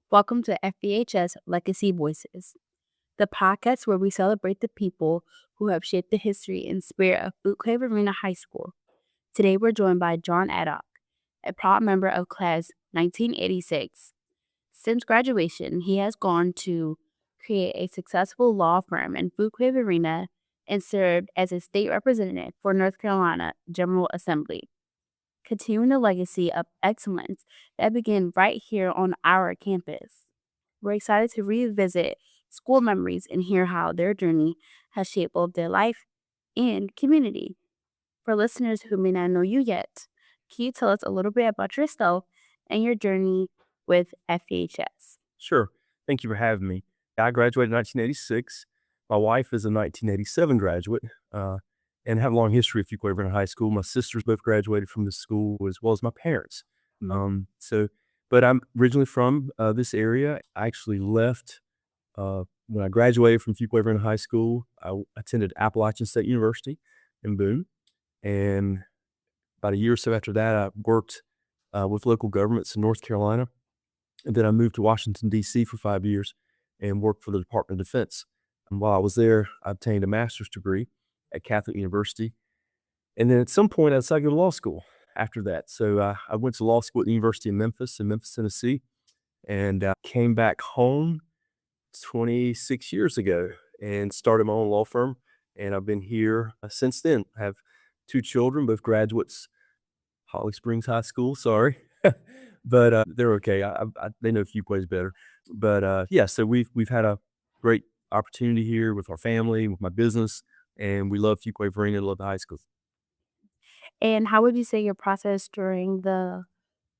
Welcome to FVHS Legacy Voices, the podcast where we celebrate the people who have shaped the history and spirit of Fuquay-Varina High School. Today we're joined by John Adcock, a proud member of Class 1986. Since graduation, he has gone to create a successful law firm in Fuquay-Varina and served as a state representative for North Carolina General Assembly, continuing the legacy of excellence that began right here on our campus. We're excited to revisit school memories and hear how their journey has shaped both their life and community. For listeners who may not know you yet, can you tell us a little bit about yourself and your journey with FHS? Sure. Thank you for having me. I graduated in 1986. My wife is a 1987 graduate and have a long history of Fuquay-Varina High School. My sisters both graduated from this school as well as my parents. So, but I'm originally from this area. I actually left when I graduated from Fuquay-Varina High School. I attended Appalachian State University in Boone. And about a year or so after that, I worked with local governments in North Carolina. And then I moved to Washington, D.C. for 5 years and worked for the Department of Defense. And while I was there, I obtained a master's degree at Catholic University. And then at some point, I decided to go to law school after that. So I went to law school at the University of Memphis in Memphis, Tennessee, and came back home 26 years ago and started my own law firm. And I've been here since then. I have 2 children, both graduates, Holly Springs High School, sorry. But they're okay. They know Fuquay's better. But yeah, so we've had a great opportunity here with our family, with my business, and we love Fuquay-Varina, love the high school. And how would you say your process during the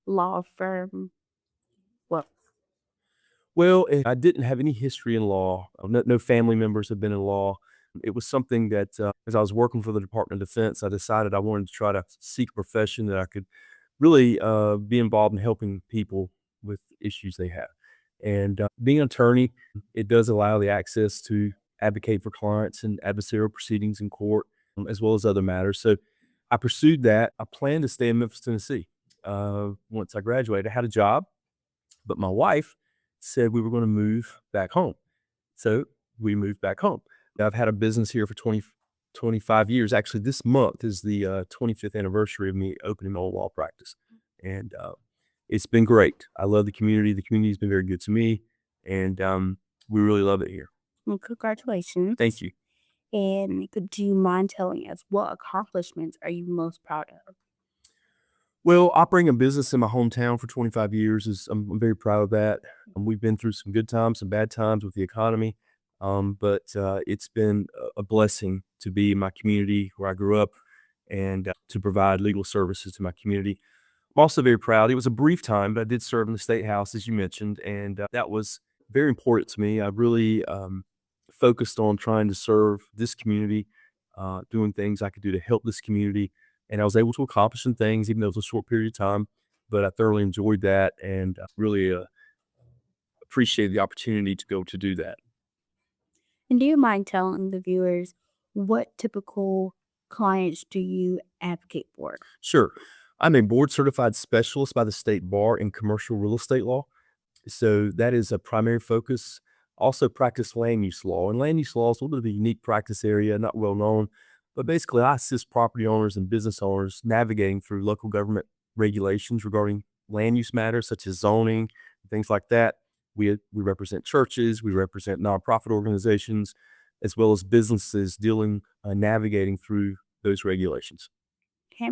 law firm was? Well, I didn't have any history in law. No family members have been in law. It was something that, as I was working for the Department of Defense, I decided I wanted to try to seek a profession that I could really be involved in helping people with issues they have. And being an attorney, it does allow the access to advocate for clients in adversarial proceedings in court, as well as other matters. So I pursued that. I planned to stay in Memphis, Tennessee. Once I graduated, I had a job, but my wife said we were going to move back home. So we moved back home. Now, I've had a business here for 25 years. Actually, this month is the 25th anniversary of me opening my own law practice. And it's been great. I love the community. The community's been very good to me. And we really love it here. Well, congratulations. Thank you. And do you mind telling us what accomplishments are you most proud of? Well, operating a business in my hometown for 25 years I'm very proud of that. We've been through some good times, some bad times with the economy, but it's been a blessing to be in my community where I grew up and to provide legal services to my community. I'm also very proud. It was a brief time, but I did serve in the state house, as you mentioned, and that was very important to me. I really focused on trying to serve this community, doing things I could do to help this community. And I was able to accomplish some things, even though it was a short period of time. But I thoroughly enjoyed that and really appreciated the opportunity to go to do that. And do you mind telling the viewers what typical clients do you advocate for? Sure. I'm a board certified specialist by the state bar in commercial real estate law. So that is a primary focus. Also practice land use law. And land use law is a little bit of a unique practice area, not well known. But basically, I assist property owners and business owners navigating through local government regulations regarding land use matters such as zoning, things like that. We represent churches, we represent nonprofit organizations, as well as businesses dealing, navigating through those regulations. Okay.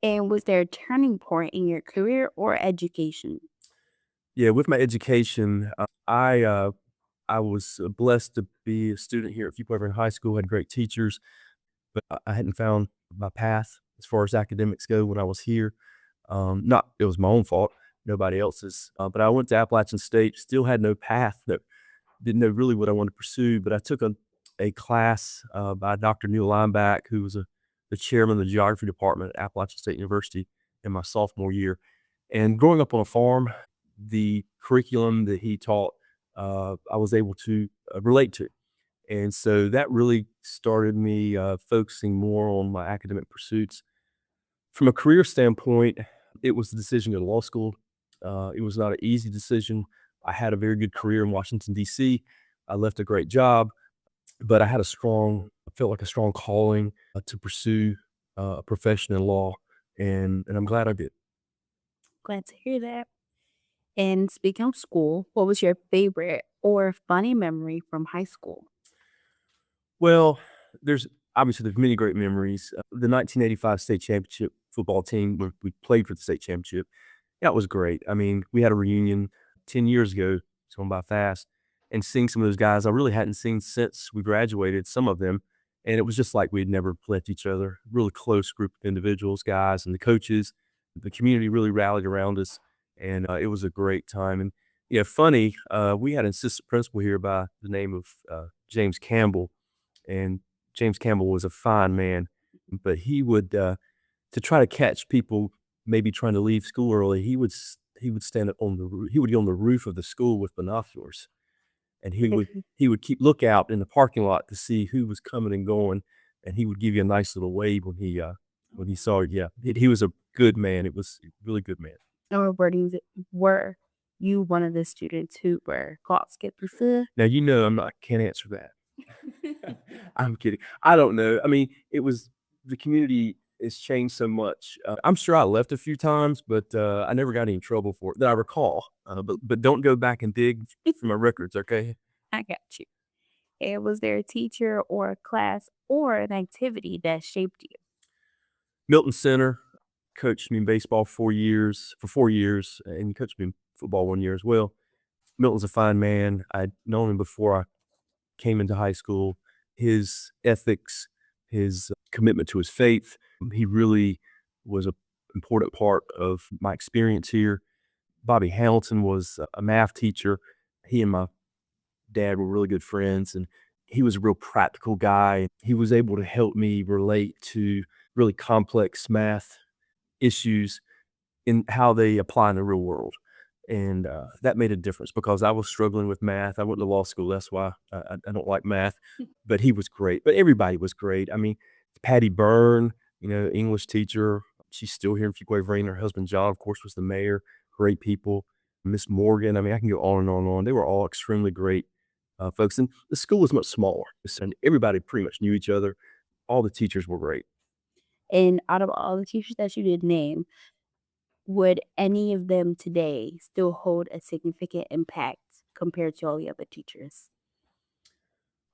And was there a turning point in your career or education? Yeah, with my education, I was blessed to be a student here at Fuquay-Varina High School. Had great teachers, but I hadn't found my path as far as academics go when I was here. Not it was my own fault, nobody else's. But I went to Appalachian State, still had no path, didn't know really what I wanted to pursue. But I took a class by Dr. Neil Lineback, who was the chairman of the geography department at Appalachian State University in my sophomore year. And growing up on a farm, the curriculum that he taught, I was able to relate to. And so that really started me focusing more on my academic pursuits. From a career standpoint, it was the decision to go to law school. It was not an easy decision. I had a very good career in Washington, D.C. I left a great job, but I felt like a strong calling to pursue a profession in law, and I'm glad I did. Glad to hear that. And speaking of school, what was your favorite or funny memory from high school? Well, there's there's many great memories. The 1985 state championship football team, where we played for the state championship, that was great. I mean, we had a reunion 10 years ago, it's gone by fast, and seeing some of those guys I really hadn't seen since we graduated, some of them, and it was just like we'd never left each other. Really close group of individuals, guys, and the coaches. The community really rallied around us, and it was a great time. And yeah, funny, we had an assistant principal here by the name of James Campbell, and James Campbell was a fine man, but he would, to try to catch people maybe trying to leave school early, he would stand up on the he would get on the roof of the school with binoculars, and he would keep lookout in the parking lot to see who was coming and going, and he would give you a nice little wave when he saw you. Yeah, he was a good man. It was a really good man. Or were you one of the students who were caught skipping school? Now, you know I'm not can't answer that. I'm kidding. I don't know. I mean, it was the community has changed so much. I'm sure I left a few times, but I never got any trouble for it that I recall. But don't go back and dig for my records, okay? I got you. And was there a teacher or a class or an activity that shaped you? Milton Center coached me in baseball 4 years, and he coached me in football 1 year as well. Milton's a fine man. I'd known him before I came into high school. His ethics, his commitment to his faith, he really was a important part of my experience here. Bobby Hamilton was a math teacher. He and my dad were really good friends, and he was a real practical guy. He was able to help me relate to really complex math issues in how they apply in the real world. And that made a difference because I was struggling with math. I went to law school. That's why I don't like math. But he was great. But everybody was great. I mean, Patty Byrne, English teacher. She's still here in Fuquay-Varina. Her husband John, of course, was the mayor. Great people. Miss Morgan. I mean, I can go on and on and on. They were all extremely great folks. And the school was much smaller, and everybody pretty much knew each other. All the teachers were great. And out of all the teachers that you did name, would any of them today still hold a significant impact compared to all the other teachers?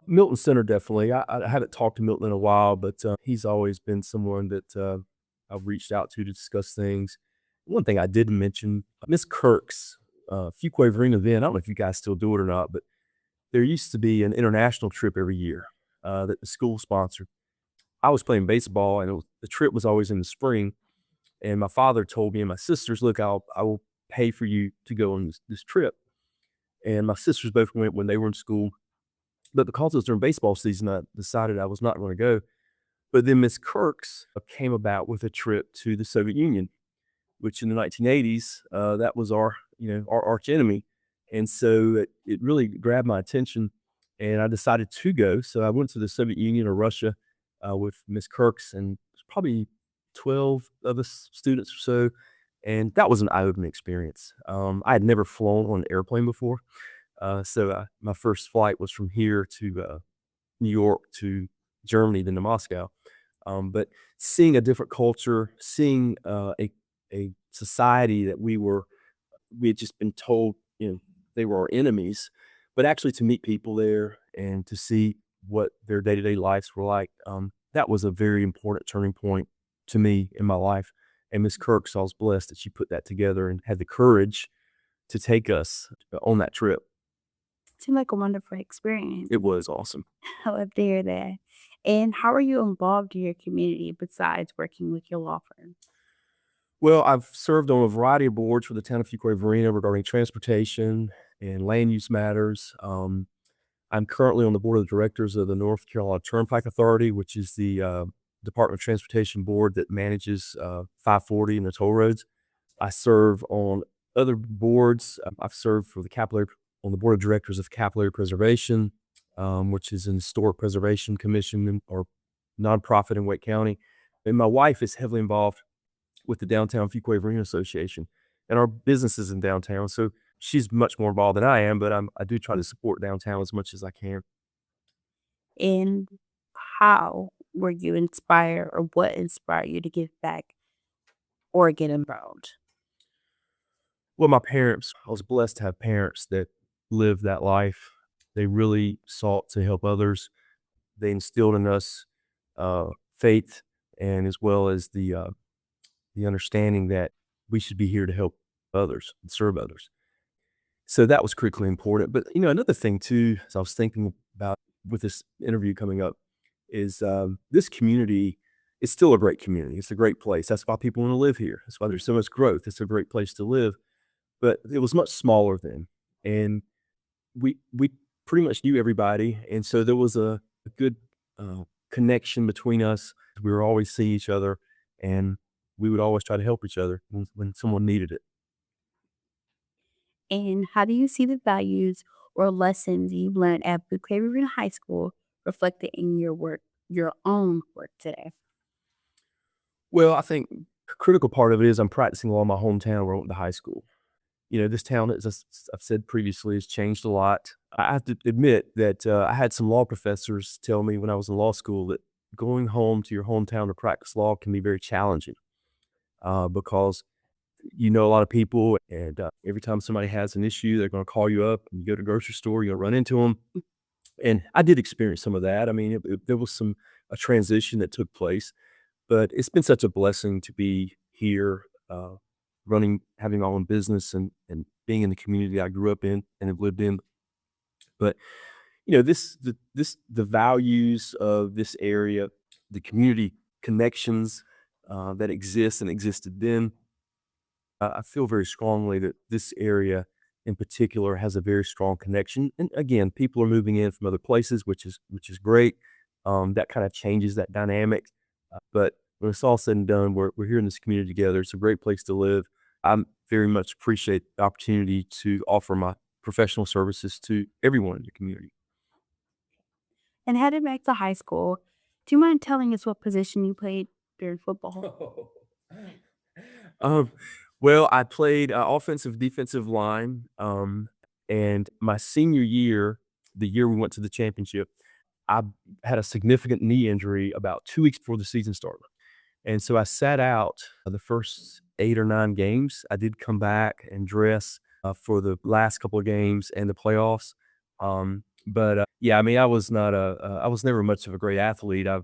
Milton Center, definitely. I haven't talked to Milton in a while, but he's always been someone that I've reached out to discuss things. One thing I didn't mention, Miss Kirk's, Fuquay-Varina then, I don't know if you guys still do it or not, but there used to be an international trip every year that the school sponsored. I was playing baseball, and the trip was always in the spring, and my father told me and my sisters, "Look, I will pay for you to go on this trip." And my sisters both went when they were in school, but because it was during baseball season, I decided I was not gonna go. But then Miss Kirk's came about with a trip to the Soviet Union, which in the 1980s, that was our arch enemy. And so it really grabbed my attention, and I decided to go. So I went to the Soviet Union or Russia with Miss Kirk's, and it's probably 12 of us students or so. And that was an eye-opening experience. I had never flown on an airplane before. My first flight was from here to New York to Germany, then to Moscow. But seeing a different culture, seeing a society that we had just been told, they were our enemies, but actually to meet people there and to see what their day-to-day lives were like, that was a very important turning point to me in my life. And Miss Kirk, so I was blessed that she put that together and had the courage to take us on that trip. Seemed like a wonderful experience. It was awesome. I love to hear that. And how are you involved in your community besides working with your law firm? Well, I've served on a variety of boards for the town of Fuquay-Varina regarding transportation and land use matters. I'm currently on the board of directors of the North Carolina Turnpike Authority, which is the Department of Transportation board that manages 540 and the toll roads. I serve on other boards. I've served for on the board of directors of Capillary Preservation, which is an historic preservation commission or nonprofit in Wake County. And my wife is heavily involved with the Downtown Fuquay-Varina Association, and our business is in downtown. So she's much more involved than I am, but I do try to support downtown as much as I can. And how were you inspired, or what inspired you to give back or get involved? Well, my parents, I was blessed to have parents that lived that life. They really sought to help others. They instilled in us faith, and as well as the understanding that we should be here to help others and serve others. So that was critically important. But another thing too, as I was thinking about with this interview coming up, is this community is still a great community. It's a great place. That's why people want to live here. That's why there's so much growth. It's a great place to live. But it was much smaller then, and we pretty much knew everybody, and so there was a good connection between us. We were always see each other, and we would always try to help each other when someone needed it. And how do you see the values or lessons you've learned at Fuquay-Varina High School reflected in your own work today? Well, I think a critical part of it is I'm practicing law in my hometown where I went to high school. This town, as I've said previously, has changed a lot. I have to admit that I had some law professors tell me when I was in law school that going home to your hometown to practice law can be very challenging because you know a lot of people, and every time somebody has an issue, they're going to call you up. You go to the grocery store, you're going to run into them. And I did experience some of that. I mean, there was a transition that took place, but it's been such a blessing to be here, having my own business and being in the community I grew up in and have lived in. But the values of this area, the community connections that exist and existed then. I feel very strongly that this area in particular has a very strong connection. And again, people are moving in from other places, which is great. That kind of changes that dynamic. But when it's all said and done, we're here in this community together. It's a great place to live. I very much appreciate the opportunity to offer my professional services to everyone in the community. And headed back to high school, do you mind telling us what position you played during football? Oh. Um, well, I played offensive, defensive line, and my senior year, the year we went to the championship, I had a significant knee injury about 2 weeks before the season started. And so I sat out the first 8 or 9 games. I did come back and dress for the last couple of games and the playoffs. But yeah, I mean, I was never much of a great athlete. I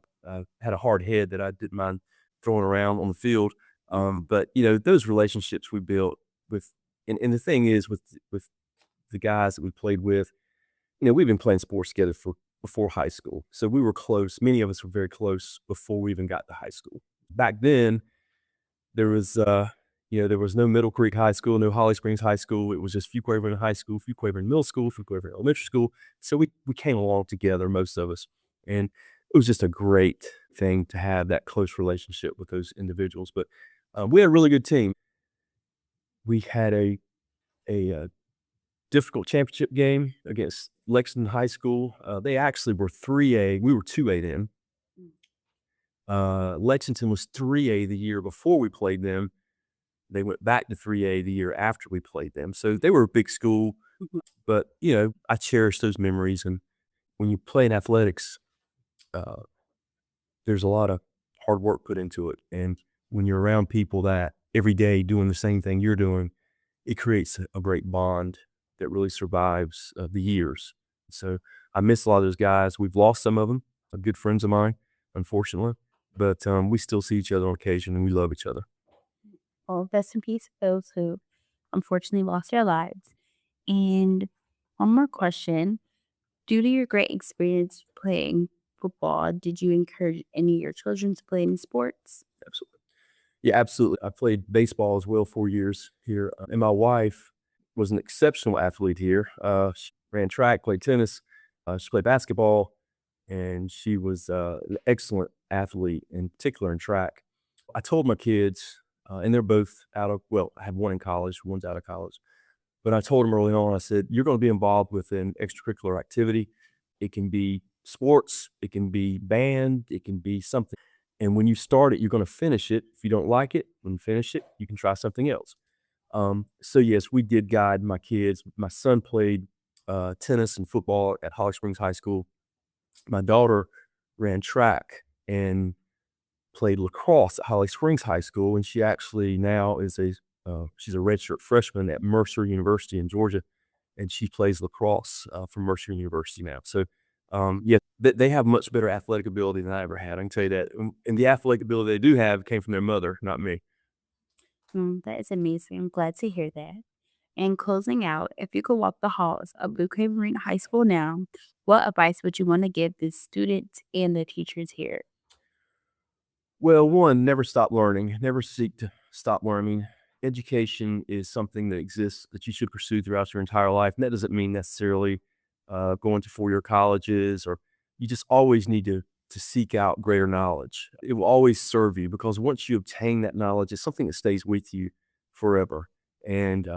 had a hard head that I didn't mind throwing around on the field. But those relationships we built with, and the thing is with the guys that we played with, we've been playing sports together for before high school. So we were close. Many of us were very close before we even got to high school. Back then, there was, there was no Middle Creek High School, no Holly Springs High School. It was just Fuquay-Varina High School, Fuquay-Varina Middle School, Fuquay-Varina Elementary School. So we came along together, most of us, and it was just a great thing to have that close relationship with those individuals. But we had a really good team. We had a difficult championship game against Lexington High School. They actually were 3A. We were 2A then. Lexington was 3A the year before we played them. They went back to 3A the year after we played them. So they were a big school, but I cherish those memories. And when you play in athletics, uh, there's a lot of hard work put into it. And when you're around people that every day doing the same thing you're doing, it creates a great bond that really survives the years. So I miss a lot of those guys. We've lost some of them, good friends of mine, unfortunately, but we still see each other on occasion and we love each other. Well, rest in peace those who unfortunately lost their lives. And one more question. Due to your great experience playing football, did you encourage any of your children to play any sports? Absolutely. Yeah, absolutely. I played baseball as well 4 years here, and my wife was an exceptional athlete here. She ran track, played tennis, she played basketball, and she was an excellent athlete, in particular in track. I told my kids, and they're both out of, well, I have one in college, one's out of college. But I told them early on, I said, you're going to be involved with an extracurricular activity. It can be sports, it can be band, it can be something. And when you start it, you're going to finish it. If you don't like it, when you finish it, you can try something else. So yes, we did guide my kids. My son played tennis and football at Holly Springs High School. My daughter ran track and played lacrosse at Holly Springs High School, and she actually now is she's a redshirt freshman at Mercer University in Georgia, and she plays lacrosse for Mercer University now. So, yeah, they have much better athletic ability than I ever had. I can tell you that, and the athletic ability they do have came from their mother, not me. That is amazing. I'm glad to hear that. And closing out, if you could walk the halls of Fuquay-Varina High School now, what advice would you want to give the students and the teachers here? Well, one, never stop learning. Never seek to stop learning. Education is something that exists that you should pursue throughout your entire life. And that doesn't mean necessarily going to four-year colleges, or you just always need to seek out greater knowledge. It will always serve you because once you obtain that knowledge, it's something that stays with you forever. And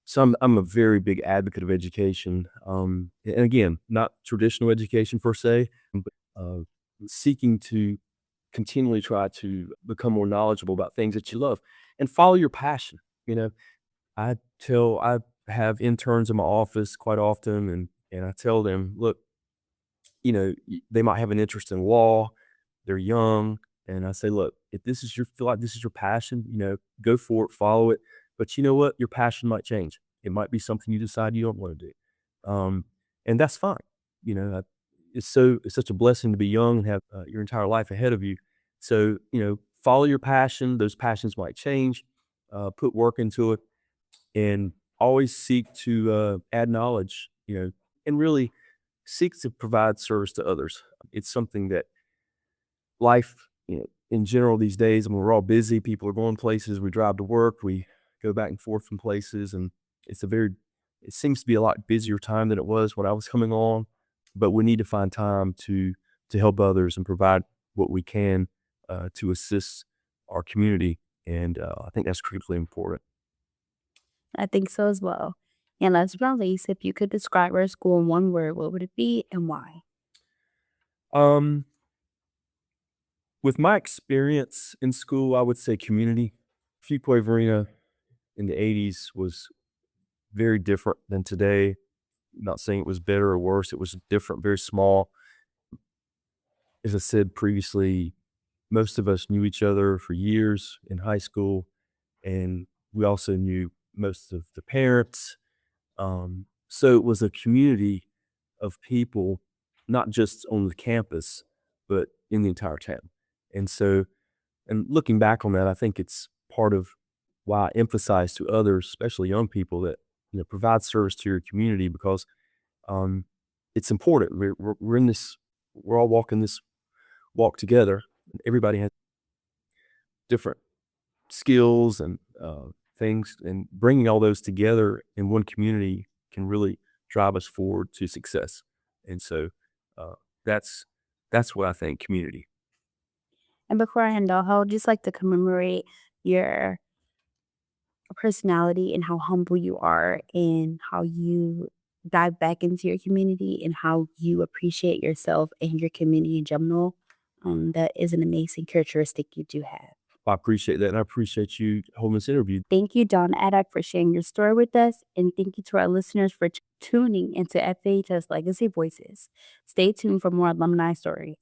so I'm a very big advocate of education. And again, not traditional education per se, but seeking to continually try to become more knowledgeable about things that you love and follow your passion. You know, I have interns in my office quite often, and I tell them, look, they might have an interest in law, they're young, and I say, look, if this is your feel like this is your passion, go for it, follow it. But you know what? Your passion might change. It might be something you decide you don't want to do, and that's fine. You know, it's such a blessing to be young and have your entire life ahead of you. So follow your passion. Those passions might change. Put work into it, and always seek to add knowledge. And really seek to provide service to others. It's something that life, in general these days, I mean, we're all busy. People are going places. We drive to work. We go back and forth from places, and it's it seems to be a lot busier time than it was when I was coming on. But we need to find time to help others and provide what we can to assist our community, and I think that's critically important. I think so as well. And last but not least, if you could describe our school in one word, what would it be and why? Um, with my experience in school, I would say community. Fuquay-Varina in the 80s was very different than today. Not saying it was better or worse, it was different, very small. As I said previously, most of us knew each other for years in high school, and we also knew most of the parents. So it was a community of people, not just on the campus, but in the entire town. And so, and looking back on that, I think it's part of why I emphasize to others, especially young people, that provide service to your community because um, it's important. We're in this, we're all walking this walk together. Everybody has different skills and things, and bringing all those together in one community can really drive us forward to success. And so uh, that's that's what I think community. And before I end off, I would just like to commemorate your personality and how humble you are and how you dive back into your community and how you appreciate yourself and your community in general. That is an amazing characteristic you do have. I appreciate that, and I appreciate you holding this interview. Thank you, Don Adcock, for sharing your story with us, and thank you to our listeners for tuning into FVHS Legacy Voices. Stay tuned for more alumni stories.